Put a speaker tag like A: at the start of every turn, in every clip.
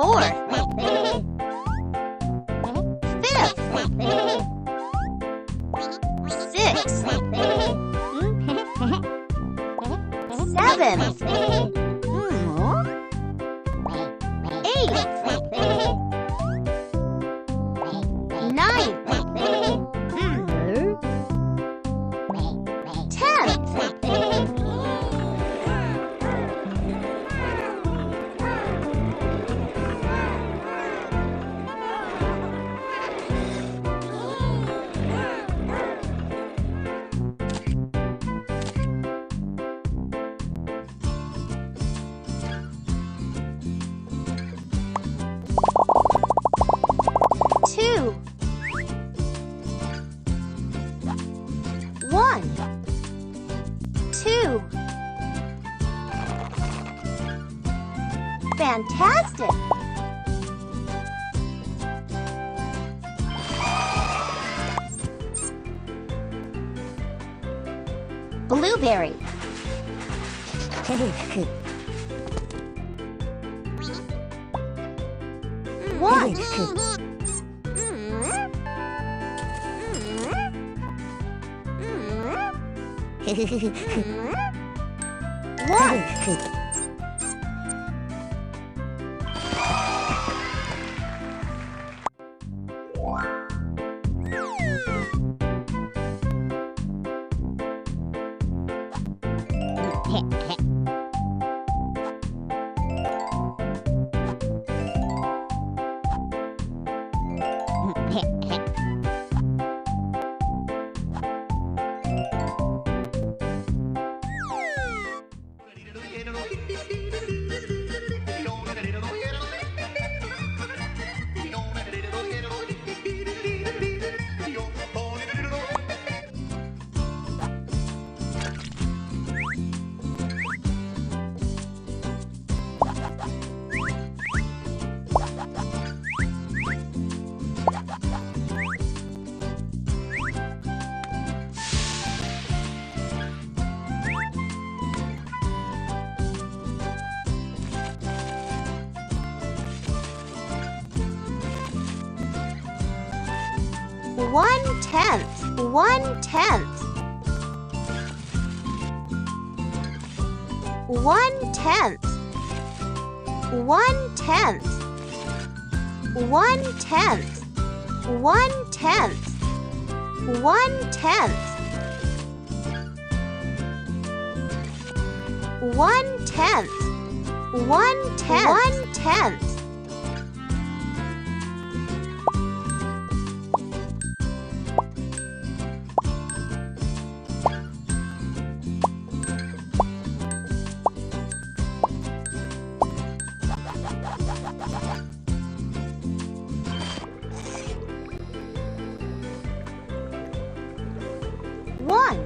A: Fourth. Fifth. Sixth. Seventh. Eighth. Ninth. 10th. 2. 1. 2. Fantastic! Blueberry. 1. 1. 1/10. 1/10. 1/10. 1/10. 1/10. 1/10. 1/10. 1/10. 1/10. 1/10. 1.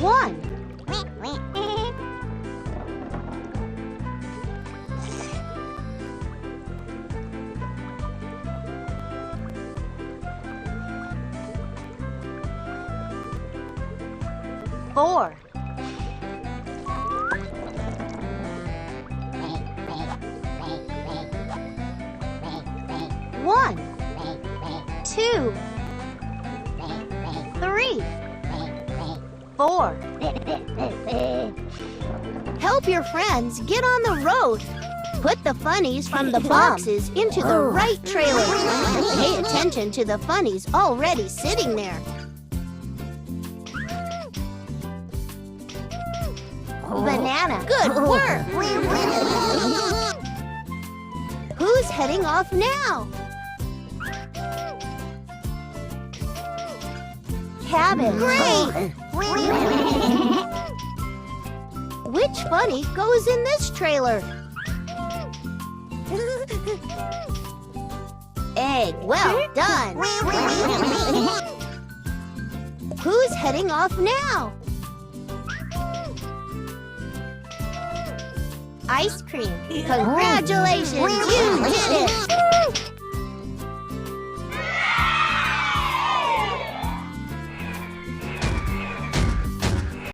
A: 1. 4. 1. 2. 3. 4. Help your friends get on the road. Put the funnies from the boxes into the right trailer. Pay attention to the funnies already sitting there. Banana. Good work. Who's heading off now? Cabin. Great! Which funny goes in this trailer? Egg. Well done. Who's heading off now? Ice cream. Congratulations!